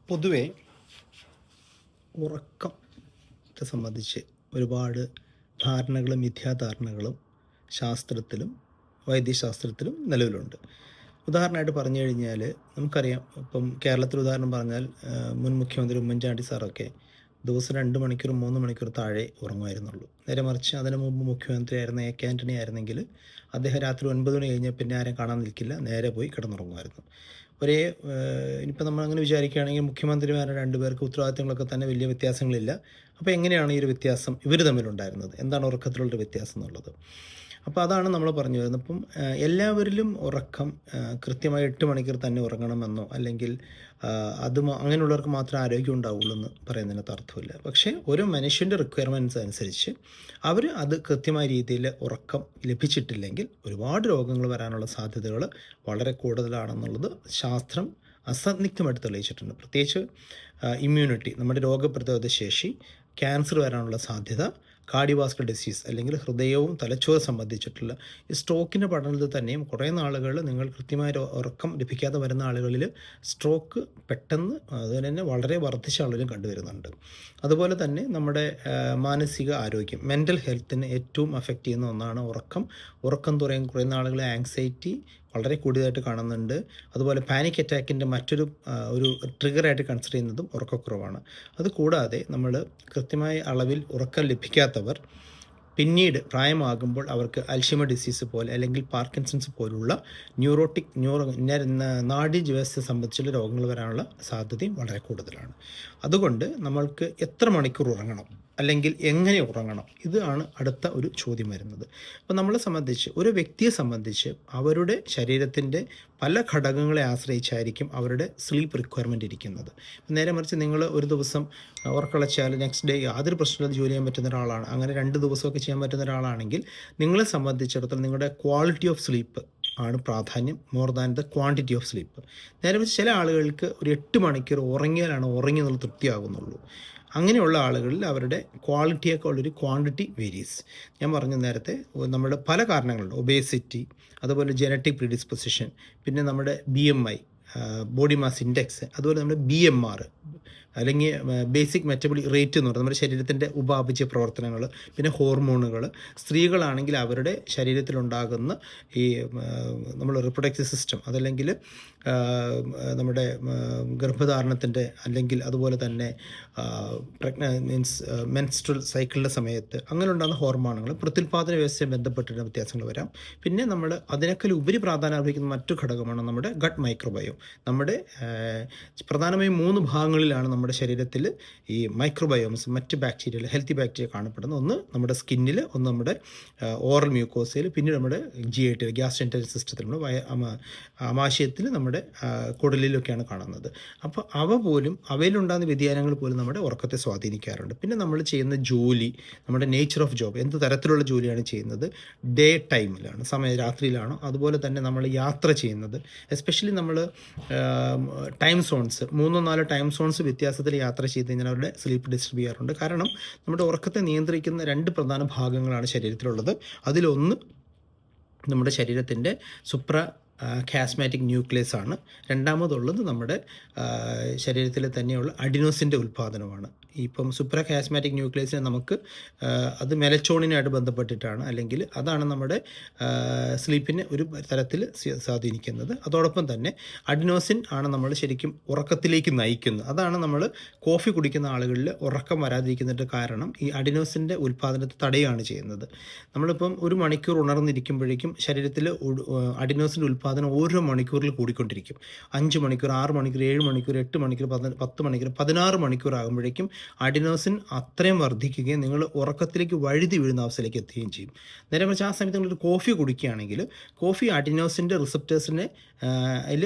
പൊതുവെ ഉറക്കത്തെ സംബന്ധിച്ച് ഒരുപാട് ധാരണകളും മിഥ്യാധാരണകളും ശാസ്ത്രത്തിലും വൈദ്യശാസ്ത്രത്തിലും നിലവിലുണ്ട്. ഉദാഹരണമായിട്ട് പറഞ്ഞു കഴിഞ്ഞാൽ നമുക്കറിയാം, ഇപ്പം കേരളത്തിൽ ഉദാഹരണം പറഞ്ഞാൽ മുൻ മുഖ്യമന്ത്രി ഉമ്മൻചാണ്ടി സാറൊക്കെ ദിവസം 2 മണിക്കൂർ 3 മണിക്കൂർ താഴെ ഉറങ്ങുമായിരുന്നുള്ളൂ. നേരെ മറിച്ച് അതിനു മുമ്പ് മുഖ്യമന്ത്രി ആയിരുന്ന എ കെ ആൻ്റണി ആയിരുന്നെങ്കിൽ അദ്ദേഹം രാത്രി 9 മണി കഴിഞ്ഞാൽ പിന്നെ ആരും കാണാൻ നിൽക്കില്ല, നേരെ പോയി കിടന്നുറങ്ങുമായിരുന്നു. ഒരേ ഇനിയിപ്പോൾ നമ്മളങ്ങനെ വിചാരിക്കുകയാണെങ്കിൽ മുഖ്യമന്ത്രിമാരുടെ 2 പേർക്ക് ഉത്തരവാദിത്തങ്ങളൊക്കെ തന്നെ വലിയ വ്യത്യാസങ്ങളില്ല. അപ്പോൾ എങ്ങനെയാണ് ഈ ഒരു വ്യത്യാസം ഇവർ തമ്മിലുണ്ടായിരുന്നത്? എന്താണ് ഉറക്കത്തിലുള്ളൊരു വ്യത്യാസം എന്നുള്ളത്? അപ്പോൾ അതാണ് നമ്മൾ പറഞ്ഞു വരുന്നത്. അപ്പം എല്ലാവരിലും ഉറക്കം കൃത്യമായി 8 മണിക്കൂർ തന്നെ ഉറങ്ങണമെന്നോ അല്ലെങ്കിൽ അങ്ങനെയുള്ളവർക്ക് മാത്രമേ ആരോഗ്യം ഉണ്ടാവുള്ളൂ എന്ന് പറയുന്നതിനകത്ത് അർത്ഥമില്ല. പക്ഷേ ഓരോ മനുഷ്യൻ്റെ റിക്വയർമെൻറ്റ്സ് അനുസരിച്ച് അവർ അത് കൃത്യമായ രീതിയിൽ ഉറക്കം ലഭിച്ചിട്ടില്ലെങ്കിൽ ഒരുപാട് രോഗങ്ങൾ വരാനുള്ള സാധ്യതകൾ വളരെ കൂടുതലാണെന്നുള്ളത് ശാസ്ത്രം അസന്നിഗ്ധമായിട്ട് തെളിയിച്ചിട്ടുണ്ട്. പ്രത്യേകിച്ച് ഇമ്മ്യൂണിറ്റി, നമ്മുടെ രോഗപ്രതിരോധ ശേഷി, ക്യാൻസർ വരാനുള്ള സാധ്യത, കാർഡിയോവാസ്കുലർ ഡിസീസ് അല്ലെങ്കിൽ ഹൃദയവും തലച്ചോറ് സംബന്ധിച്ചിട്ടുള്ള ഈ സ്ട്രോക്കിൻ്റെ പഠനത്തിൽ തന്നെയും കുറേ നാളുകൾ നിങ്ങൾ കൃത്യമായ ഉറക്കം ലഭിക്കാതെ വരുന്ന ആളുകളിൽ സ്ട്രോക്ക് പെട്ടെന്ന് അതുപോലെ തന്നെ വളരെ വർദ്ധിച്ച ആളുകളും കണ്ടുവരുന്നുണ്ട്. അതുപോലെ തന്നെ നമ്മുടെ മാനസിക ആരോഗ്യം, മെൻ്റൽ ഹെൽത്തിന് ഏറ്റവും അഫക്റ്റ് ചെയ്യുന്ന ഒന്നാണ് ഉറക്കം കുറയുന്ന ആളുകൾ ആങ്സൈറ്റി വളരെ കൂടുതലായിട്ട് കാണുന്നുണ്ട്. അതുപോലെ പാനിക് അറ്റാക്കിൻ്റെ മറ്റൊരു ട്രിഗറായിട്ട് കൺസിഡർ ചെയ്യുന്നതും ഉറക്കക്കുറവാണ്. അതുകൂടാതെ നമ്മൾ കൃത്യമായ അളവിൽ ഉറക്കം ലഭിക്കാത്തവർ പിന്നീട് പ്രായമാകുമ്പോൾ അവർക്ക് അൽഷിമർ ഡിസീസ് പോലെ അല്ലെങ്കിൽ പാർക്കിൻസൺസ് പോലുള്ള നാഡീവ്യവസ്ഥയെ സംബന്ധിച്ചുള്ള രോഗങ്ങൾ വരാനുള്ള സാധ്യതയും വളരെ കൂടുതലാണ്. അതുകൊണ്ട് നമ്മൾക്ക് എത്ര മണിക്കൂർ ഉറങ്ങണം അല്ലെങ്കിൽ എങ്ങനെ ഉറങ്ങണം, ഇതാണ് അടുത്ത ഒരു ചോദ്യം വരുന്നത്. അപ്പോൾ നമ്മളെ സംബന്ധിച്ച്, ഒരു വ്യക്തിയെ സംബന്ധിച്ച് അവരുടെ ശരീരത്തിൻ്റെ പല ഘടകങ്ങളെ ആശ്രയിച്ചായിരിക്കും അവരുടെ സ്ലീപ്പ് റിക്വയർമെൻറ്റ് ഇരിക്കുന്നത്. നേരെ മറിച്ച് നിങ്ങൾ ഒരു ദിവസം ഉറക്കളച്ചാൽ നെക്സ്റ്റ് ഡേ യാതൊരു പ്രശ്നമില്ലാതെ ജോലി ചെയ്യാൻ പറ്റുന്ന ഒരാളാണ്, അങ്ങനെ 2 ദിവസമൊക്കെ ചെയ്യാൻ പറ്റുന്ന ഒരാളാണെങ്കിൽ നിങ്ങളെ സംബന്ധിച്ചിടത്തോളം നിങ്ങളുടെ ക്വാളിറ്റി ഓഫ് സ്ലീപ്പ് ആണ് പ്രാധാന്യം, more than the quantity of sleep. നേരെ മറിച്ച് ചില ആളുകൾക്ക് ഒരു 8 മണിക്കൂർ ഉറങ്ങിയാലാണ് ഉറങ്ങി എന്നുള്ള തൃപ്തിയാകുന്നുള്ളൂ. അങ്ങനെയുള്ള ആളുകളിൽ അവരുടെ ക്വാളിറ്റിയൊക്കെ ഉള്ളൊരു ക്വാണ്ടിറ്റി വേരീസ്. ഞാൻ പറഞ്ഞ നേരത്തെ നമ്മുടെ പല കാരണങ്ങളുണ്ട്. ഒബേസിറ്റി, അതുപോലെ ജനറ്റിക് പ്രീഡിസ്പൊസിഷൻ, പിന്നെ നമ്മുടെ BMI, ബോഡി മാസ് ഇൻഡെക്സ്, അതുപോലെ നമ്മുടെ BMR അല്ലെങ്കിൽ ബേസിക് മെറ്റബോളിക് റേറ്റ് എന്ന് പറയുന്നത് നമ്മുടെ ശരീരത്തിൻ്റെ ഉപാപചയ പ്രവർത്തനങ്ങൾ, പിന്നെ ഹോർമോണുകൾ. സ്ത്രീകളാണെങ്കിൽ അവരുടെ ശരീരത്തിലുണ്ടാകുന്ന ഈ നമ്മൾ റിപ്രൊഡക്റ്റീവ് സിസ്റ്റം, അതല്ലെങ്കിൽ നമ്മുടെ ഗർഭധാരണത്തിൻ്റെ അല്ലെങ്കിൽ അതുപോലെ തന്നെ മെൻസ്ട്രൽ സൈക്കിളിൻ്റെ സമയത്ത് അങ്ങനെ ഉണ്ടാകുന്ന ഹോർമോണുകൾ, പ്രത്യുൽപാദന വ്യവസ്ഥയെ ബന്ധപ്പെട്ടിട്ട് വ്യത്യാസങ്ങൾ വരാം. പിന്നെ നമ്മൾ അതിനേക്കാൾ ഉപരി പ്രാധാന്യം അർഹിക്കുന്ന മറ്റു ഘടകമാണ് നമ്മുടെ ഗട്ട് മൈക്രോബയോം. നമ്മുടെ പ്രധാനമായും 3 ഭാഗങ്ങളിലാണ് നമ്മുടെ ശരീരത്തിൽ ഈ മൈക്രോബയോംസ്, മറ്റ് ബാക്ടീരിയകൾ, ഹെൽത്തി ബാക്ടീരിയ കാണപ്പെടുന്നത്. ഒന്ന് നമ്മുടെ സ്കിന്നിൽ, ഒന്ന് നമ്മുടെ ഓറൽ മ്യൂക്കോസയിൽ, പിന്നെ നമ്മുടെ GI ഗ്യാസ്ട്രോഇന്റെസ്റ്റൈനൽ സിസ്റ്റത്തിൽ, നമ്മുടെ ആമാശയത്തിൽ, നമ്മുടെ കുടലിലൊക്കെയാണ് കാണുന്നത്. അപ്പോൾ അവയിലുണ്ടാകുന്ന വ്യതിയാനങ്ങൾ പോലും നമ്മുടെ ഉറക്കത്തെ സ്വാധീനിക്കാറുണ്ട്. പിന്നെ നമ്മൾ ചെയ്യുന്ന ജോലി, നമ്മുടെ നേച്ചർ ഓഫ് ജോബ്, എന്ത് തരത്തിലുള്ള ജോലിയാണ് ചെയ്യുന്നത്, ഡേ ടൈമിലാണ്, രാത്രിയിലാണോ, അതുപോലെ തന്നെ നമ്മൾ യാത്ര ചെയ്യുന്നത്, എസ്പെഷ്യലി നമ്മൾ ടൈം സോൺസ്, 3-4 ടൈം സോൺസ് വ്യത്യാസത്തിൽ യാത്ര ചെയ്ത് കഴിഞ്ഞാൽ അവരുടെ സ്ലീപ്പ് ഡിസ്റ്റർബ് ചെയ്യാറുണ്ട്. കാരണം നമ്മുടെ ഉറക്കത്തെ നിയന്ത്രിക്കുന്ന 2 പ്രധാന ഭാഗങ്ങളാണ് ശരീരത്തിലുള്ളത്. അതിലൊന്ന് നമ്മുടെ ശരീരത്തിൻ്റെ ഖാസ്മാറ്റിക് ന്യൂക്ലിയസ് ആണ്. രണ്ടാമതുള്ളത് നമ്മുടെ ശരീരത്തിൽ തന്നെയുള്ള അഡിനോസിൻ്റെ ഉൽപ്പാദനമാണ്. ഇപ്പം ഖാസ്മാറ്റിക് ന്യൂക്ലിയസിനെ നമുക്ക് അത് മെലറ്റോണിനുമായിട്ട് ബന്ധപ്പെട്ടിട്ടാണ്, അല്ലെങ്കിൽ അതാണ് നമ്മുടെ സ്ലീപ്പിനെ ഒരു തരത്തിൽ സ്വാധീനിക്കുന്നത്. അതോടൊപ്പം തന്നെ അഡിനോസിൻ ആണ് നമ്മൾ ശരിക്കും ഉറക്കത്തിലേക്ക് നയിക്കുന്നത്. അതാണ് നമ്മൾ കോഫി കുടിക്കുന്ന ആളുകളിൽ ഉറക്കം വരാതിരിക്കുന്നതിൻ്റെ കാരണം ഈ അഡിനോസിൻ്റെ ഉൽപ്പാദനത്തെ തടയുകയാണ് ചെയ്യുന്നത്. നമ്മളിപ്പം 1 മണിക്കൂർ ഉണർന്നിരിക്കുമ്പോഴേക്കും ശരീരത്തിൽ അഡിനോസിൻ്റെ ഉൽപ്പാദനം ഓരോ മണിക്കൂറിൽ കൂടിക്കൊണ്ടിരിക്കും. 5 മണിക്കൂർ, 6 മണിക്കൂർ, 7 മണിക്കൂർ, 8 മണിക്കൂർ, 10 മണിക്കൂർ, 16 മണിക്കൂർ ആകുമ്പോഴേക്കും അഡിനോസിൻ അത്രയും വർദ്ധിക്കുകയും നിങ്ങൾ ഉറക്കത്തിലേക്ക് വഴുതി വീഴുന്ന അവസ്ഥയിലേക്ക് എത്തുകയും ചെയ്യും. നേരെ മറിച്ച് ആ സമയത്ത് നിങ്ങളൊരു കോഫി കുടിക്കുകയാണെങ്കിൽ കോഫി അഡിനോസിൻ്റെ റിസപ്റ്റേഴ്സിനെ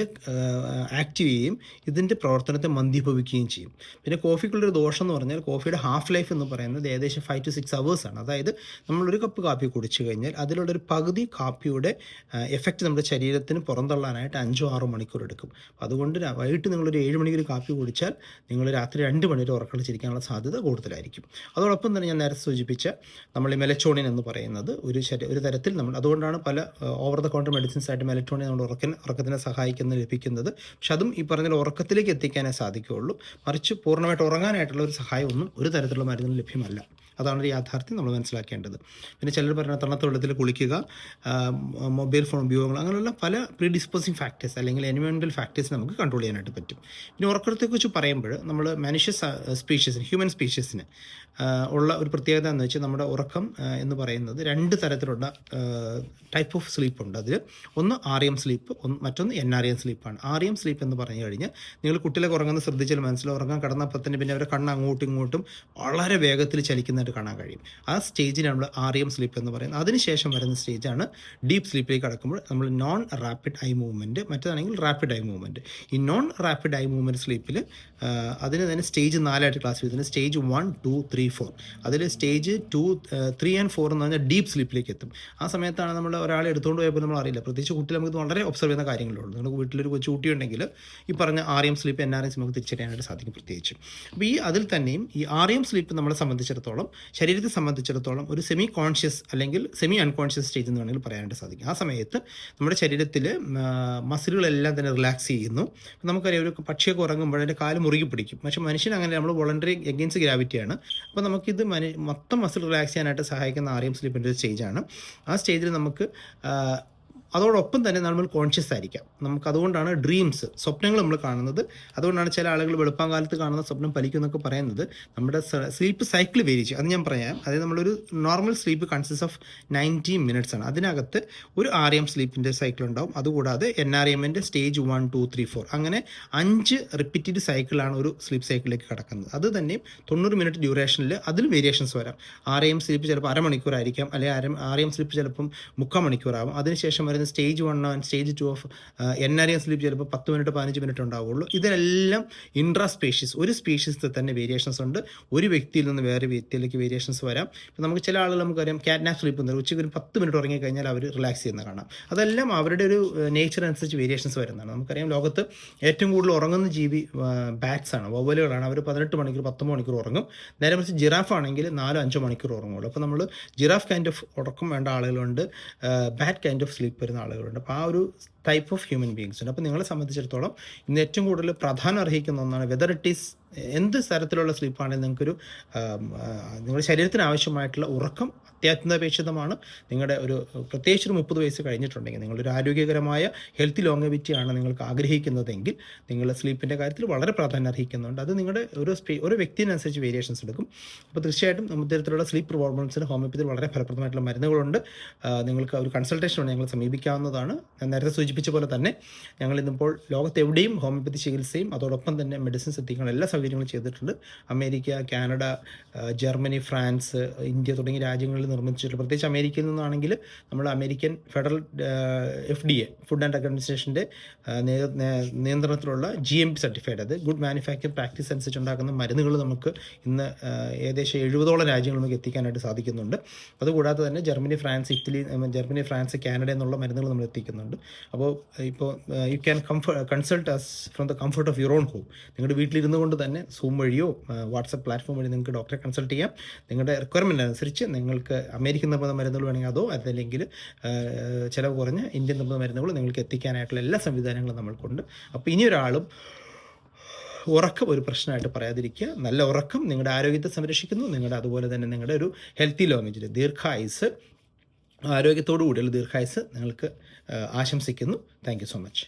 ആക്റ്റീവ് ചെയ്യുകയും ഇതിൻ്റെ പ്രവർത്തനത്തെ മന്ദീഭവിക്കുകയും ചെയ്യും. പിന്നെ കോഫിക്കുള്ളൊരു ദോഷം എന്ന് പറഞ്ഞാൽ കോഫിയുടെ ഹാഫ് ലൈഫ് എന്ന് പറയുന്നത് ഏകദേശം 5 to 6 hours ആണ്. അതായത് നമ്മളൊരു കപ്പ് കാപ്പി കുടിച്ചു കഴിഞ്ഞാൽ അതിലുള്ളൊരു പകുതി കാപ്പിയുടെ എഫക്റ്റ് നമ്മുടെ ശരീരത്തിന് പുറന്തള്ളാനായിട്ട് 5-6 മണിക്കൂർ എടുക്കും. അതുകൊണ്ട് വൈകിട്ട് നിങ്ങളൊരു 7 മണിക്ക് കാപ്പി കുടിച്ചാൽ നിങ്ങൾ രാത്രി 2 മണിവരെ ഉറക്കളച്ചിരിക്കാൻ സംഭവിക്കാനുള്ള സാധ്യത കൂടുതലായിരിക്കും. അതോടൊപ്പം തന്നെ ഞാൻ നേരത്തെ സൂചിപ്പിച്ച നമ്മൾ ഈ മെലറ്റോണിൻ എന്ന് പറയുന്നത് ഒരു തരത്തിൽ നമ്മൾ അതുകൊണ്ടാണ് പല ഓവർ ദ കൗണ്ടർ മെഡിസിൻസ് ആയിട്ട് മെലറ്റോണിൻ നമ്മൾ ഉറക്കത്തിനെ ലഭിക്കുന്നത്. പക്ഷെ അതും ഈ പറഞ്ഞ ഉറക്കത്തിലേക്ക് എത്തിക്കാനേ സാധിക്കുകയുള്ളൂ. മറിച്ച് പൂർണ്ണമായിട്ട് ഉറങ്ങാനായിട്ടുള്ള ഒരു സഹായമൊന്നും ഒരു തരത്തിലുള്ള മരുന്നിന് ലഭ്യമല്ല. അതാണ് ഒരു യാഥാർത്ഥ്യം നമ്മൾ മനസ്സിലാക്കേണ്ടത്. പിന്നെ ചിലർ പറയുന്ന തണുത്ത വെള്ളത്തിൽ കുളിക്കുക, മൊബൈൽ ഫോൺ ഉപയോഗങ്ങൾ, അങ്ങനെയുള്ള പല പ്രീഡിസ്പോസിങ് ഫാക്ടേഴ്സ് അല്ലെങ്കിൽ എൻവയോൺമെൻറ്റൽ ഫാക്ടേഴ്സ് നമുക്ക് കൺട്രോൾ ചെയ്യാനായിട്ട് പറ്റും. പിന്നെ ഉറക്കത്തെക്കുറിച്ച് പറയുമ്പോൾ നമ്മൾ മനുഷ്യ സ്പീഷ്യസിന്, ഹ്യൂമൻ സ്പീഷ്യസിന് ഉള്ള ഒരു പ്രത്യേകത എന്ന് വെച്ചാൽ നമ്മുടെ ഉറക്കം എന്ന് പറയുന്നത് 2 തരത്തിലുള്ള ടൈപ്പ് ഓഫ് സ്ലീപ്പ് ഉണ്ട്. അതിൽ ഒന്ന് REM സ്ലീപ്പ്, മറ്റൊന്ന് NREM സ്ലീപ്പാണ്. REM സ്ലീപ്പ് എന്ന് പറഞ്ഞു കഴിഞ്ഞാൽ നിങ്ങൾ കുട്ടികളൊക്കെ ഉറങ്ങുന്ന ശ്രദ്ധിച്ചാൽ ഉറങ്ങാൻ കിടന്നപ്പോൾ തന്നെ പിന്നെ അവരുടെ കണ്ണ് അങ്ങോട്ടും ഇങ്ങോട്ടും വളരെ വേഗത്തിൽ ചലിക്കുന്നതായിട്ട് കാണാൻ കഴിയും. ആ സ്റ്റേജിനാണ് നമ്മൾ REM സ്ലീപ്പ് എന്ന് പറയുന്നത്. അതിനുശേഷം വരുന്ന സ്റ്റേജാണ് ഡീപ്പ് സ്ലീപ്പിലേക്ക് കടക്കുമ്പോൾ നമ്മൾ നോൺ റാപ്പിഡ് ഐ മൂവ്മെൻറ്റ്, മറ്റേതാണെങ്കിൽ റാപ്പിഡ് ഐ മൂവ്മെൻറ്റ്. ഈ നോൺ റാപ്പിഡ് ഐ മൂവ്മെൻറ്റ് സ്ലീപ്പിൽ അതിന് തന്നെ സ്റ്റേജ് 4 ക്ലാസ് ചെയ്തിട്ടുണ്ട്. സ്റ്റേജ് 1, 2, 3, 4. അതിൽ സ്റ്റേജ് 2, 3 and 4 എന്ന് പറഞ്ഞാൽ ഡീപ്പ് സ്ലീപ്പിലേക്ക് എത്തും. ആ സമയത്താണ് നമ്മൾ ഒരാളെ എടുത്തുകൊണ്ട് പോയപ്പോൾ നമ്മൾ അറിയില്ല. പ്രത്യേകിച്ച് കുട്ടി നമുക്ക് വളരെ ഒബ്സർവ് ചെയ്യുന്ന കാര്യങ്ങളുള്ളൂ. നമുക്ക് വീട്ടിലൊരു കൊച്ചു കുട്ടി ഉണ്ടെങ്കിൽ ഈ പറഞ്ഞ REM സ്ലീപ്പ്, NREM സ്ലീപ്പ് നമുക്ക് തിരിച്ചറിയാനായിട്ട് സാധിക്കും പ്രത്യേകിച്ച്. അപ്പോൾ അതിൽ തന്നെയും ഈ REM സ്ലീപ്പ് നമ്മളെ സംബന്ധിച്ചിടത്തോളം, ശരീരത്തെ സംബന്ധിച്ചിടത്തോളം ഒരു സെമി കോൺഷ്യസ് അല്ലെങ്കിൽ സെമി അൺകോൺഷ്യസ് സ്റ്റേജ് എന്ന് വേണമെങ്കിൽ പറയാനായിട്ട് സാധിക്കും. ആ സമയത്ത് നമ്മുടെ ശരീരത്തിൽ മസിലുകളെല്ലാം തന്നെ റിലാക്സ് ചെയ്യുന്നു. നമുക്കറിയാം, ഒരു പക്ഷിയൊക്കെ ഉറങ്ങുമ്പോൾ അതിൻ്റെ കാല് മുറുകി പിടിക്കും. പക്ഷേ മനുഷ്യൻ അങ്ങനെ, നമ്മൾ വോളണ്ടറി എഗെയിൻസ്റ്റ് ഗ്രാവിറ്റിയാണ്. അപ്പോൾ നമുക്കിത് മൊത്തം മസിൽ റിലാക്സ് ചെയ്യാനായിട്ട് സഹായിക്കുന്ന REM സ്ലീപ്പിൻ്റെ ഒരു സ്റ്റേജാണ്. ആ സ്റ്റേജിൽ നമുക്ക് അതോടൊപ്പം തന്നെ നമ്മൾ കോൺഷ്യസ് ആയിരിക്കാം. അതുകൊണ്ടാണ് ഡ്രീംസ്, സ്വപ്നങ്ങൾ നമ്മൾ കാണുന്നത്. അതുകൊണ്ടാണ് ചില ആളുകൾ വെളുപ്പാങ്കാലത്ത് കാണുന്ന സ്വപ്നം ഫലിക്കും എന്നൊക്കെ പറയുന്നത്. നമ്മുടെ സ്ലീപ്പ് സൈക്കിൾ വേരി ചെയ്യും. അത് ഞാൻ പറയാം. അതായത് നമ്മളൊരു normal sleep consist of 90 minutes ആണ്. അതിനകത്ത് ഒരു REM സ്ലീപ്പിൻ്റെ സൈക്കിൾ ഉണ്ടാവും. അതുകൂടാതെ NREMൻ്റെ സ്റ്റേജ് 1, 2, 3, 4 അങ്ങനെ 5 റിപ്പീറ്റഡ് സൈക്കിളാണ് ഒരു സ്ലീപ്പ് സൈക്കിളിലേക്ക് കടക്കുന്നത്. അത് തന്നെയും 90 minute ഡ്യൂറേഷനിൽ അതിൽ വേരിയേഷൻസ് വരാം. REM സ്ലീപ്പ് ചിലപ്പോൾ അരമണിക്കൂറായിരിക്കാം, അല്ലെങ്കിൽ REM സ്ലീപ്പ് ചിലപ്പം 3/4 മണിക്കൂറാവും. അതിനുശേഷം വരുന്ന stage 1 and stage 2 of NREM sleep ചിലപ്പോൾ 10 മിനിറ്റ് 15 മിനിറ്റ് ഉണ്ടാവുള്ളൂ. ഇതിനെല്ലാം ഇൻട്രാ സ്പീഷീസ്, ഒരു സ്പീഷീസിൽ തന്നെ വേരിയേഷൻസ് ഉണ്ട്. ഒരു വ്യക്തിയിൽ നിന്ന് വേറെ വ്യക്തിയിലേക്ക് വേരിയേഷൻസ് വരാം. ഇപ്പം നമുക്ക് ചില ആളുകൾ നമുക്കറിയാം കാറ്റ്നാപ്പ് സ്ലീപ്പ് ഉണ്ട്. ഉച്ചയ്ക്ക് ഒരു 10 മിനിറ്റ് ഉറങ്ങിക്കഴിഞ്ഞാൽ അവർ റിലാക്സ് ചെയ്യുന്ന കാണാം. അതെല്ലാം അവരുടെ ഒരു നേച്ചർ അനുസരിച്ച് വേരിയേഷൻസ് വരുന്നതാണ്. നമുക്കറിയാം ലോകത്ത് ഏറ്റവും കൂടുതൽ ഉറങ്ങുന്ന ജീവി ബാറ്റ്സ് ആണ്, വവ്വാലുകളാണ്. അവർ 18 മണിക്കൂർ 19 മണിക്കൂർ ഉറങ്ങും. നേരെ മറിച്ച് ജിറാഫ് ആണെങ്കിൽ 4-5 മണിക്കൂർ ഉറങ്ങുള്ളൂ. അപ്പോൾ നമ്മൾ ജിറാഫ് കൈൻഡ് ഓഫ് ഉറക്കം വേണ്ട ആളുകളുണ്ട്, ബാറ്റ് കൈൻഡ് ഓഫ് സ്ലീപ്പ് വരുന്ന ആളുകളുണ്ട്. അപ്പോൾ ആ ഒരു ടൈപ്പ് ഓഫ് ഹ്യൂമൻ ബീങ്സ് ഉണ്ട്. അപ്പോൾ നിങ്ങളെ സംബന്ധിച്ചിടത്തോളം ഇന്ന് ഏറ്റവും കൂടുതൽ പ്രാധാന്യം അർഹിക്കുന്ന ഒന്നാണ് വെദർ ഇറ്റ് ഈസ് എന്ത് തരത്തിലുള്ള സ്ലീപ്പാണെങ്കിൽ നിങ്ങൾക്കൊരു നിങ്ങളുടെ ശരീരത്തിന് ആവശ്യമായിട്ടുള്ള ഉറക്കം അത്യാത്യന്താപേക്ഷിതമാണ്. നിങ്ങളുടെ പ്രത്യേകിച്ച് ഒരു 30 വയസ്സ് കഴിഞ്ഞിട്ടുണ്ടെങ്കിൽ, നിങ്ങളൊരു ആരോഗ്യകരമായ ഹെൽത്തി ലോങ്ങവിറ്റിയാണ് നിങ്ങൾക്ക് ആഗ്രഹിക്കുന്നതെങ്കിൽ നിങ്ങൾ സ്ലീപ്പിൻ്റെ കാര്യത്തിൽ വളരെ പ്രാധാന്യം അർഹിക്കുന്നുണ്ട്. അത് നിങ്ങളുടെ ഒരു വ്യക്തിനനുസരിച്ച് വേരിയേഷൻസ് എടുക്കും. അപ്പോൾ തീർച്ചയായിട്ടും ഇത്തരത്തിലുള്ള സ്ലീപ്പ് പ്രോബ്ലംസിന് ഹോമിയോപ്പതിയിൽ വളരെ ഫലപ്രദമായിട്ടുള്ള മരുന്നുകളുണ്ട്. നിങ്ങൾക്ക് ഒരു കൺസൾട്ടേഷൻ വേണ്ടി ഞങ്ങൾ സമീപിക്കാവുന്നതാണ്. ഞാൻ നേരത്തെ സൂചിപ്പിച്ച പോലെ തന്നെ ഞങ്ങൾ ഇന്നിപ്പോൾ ലോകത്തെവിടെയും ഹോമിയോപ്പതി ചികിത്സയും അതോടൊപ്പം തന്നെ മെഡിസിൻസ് എത്തിക്കാനുള്ള എല്ലാ സൗകര്യങ്ങളും ചെയ്തിട്ടുണ്ട്. America, Canada, Germany, France, India തുടങ്ങിയ രാജ്യങ്ങളിൽ നിർമ്മിച്ചിട്ടുള്ള, പ്രത്യേകിച്ച് അമേരിക്കയിൽ നിന്നാണെങ്കിൽ നമ്മൾ American federal FDA food and അഡ്മിനിസ്ട്രേഷൻ്റെ നിയന്ത്രണത്തിലുള്ള GMP സർട്ടിഫൈഡ്, അത് ഗുഡ് മാനുഫാക്ചർ പ്രാക്ടീസ് അനുസരിച്ച് ഉണ്ടാക്കുന്ന മരുന്നുകൾ നമുക്ക് ഇന്ന് ഏകദേശം 70ഓളം രാജ്യങ്ങൾ നമുക്ക് എത്തിക്കാനായിട്ട് സാധിക്കുന്നുണ്ട്. അതുകൂടാതെ തന്നെ ജർമ്മനി, ഫ്രാൻസ്, കാനഡ എന്നുള്ള മരുന്നുകൾ നമ്മൾ എത്തിക്കുന്നുണ്ട്. അപ്പോൾ ഇപ്പോൾ you can consult us from the comfort of your own home. നിങ്ങളുടെ വീട്ടിലിരുന്നു കൊണ്ട് തന്നെ സൂം വഴിയോ വാട്സപ്പ് പ്ലാറ്റ്ഫോം വഴി നിങ്ങൾക്ക് ഡോക്ടറെ കൺസൾട്ട് ചെയ്യാം. നിങ്ങളുടെ റിക്വയർമെൻറ്റ് അനുസരിച്ച് നിങ്ങൾക്ക് അമേരിക്കൻ നിർമ്മിത മരുന്നുകൾ വേണമെങ്കിൽ അതോ അതല്ലെങ്കിൽ ചിലവ് കുറഞ്ഞ ഇന്ത്യൻ നിർമ്മിത മരുന്നുകൾ നിങ്ങൾക്ക് എത്തിക്കാനായിട്ടുള്ള എല്ലാ സംവിധാനങ്ങളും നമ്മൾക്കുണ്ട്. അപ്പോൾ ഇനിയൊരാളും ഉറക്കം ഒരു പ്രശ്നമായിട്ട് പറയാതിരിക്കുക. നല്ല ഉറക്കം നിങ്ങളുടെ ആരോഗ്യത്തെ സംരക്ഷിക്കുന്നു. അതുപോലെ തന്നെ നിങ്ങളുടെ ഒരു ഹെൽത്തി ലോങ്ങേജ്, ദീർഘായുസ്, ആരോഗ്യത്തോടു കൂടിയുള്ള ദീർഘായുസ് നിങ്ങൾക്ക് ആശംസിക്കുന്നു. Thank you so much.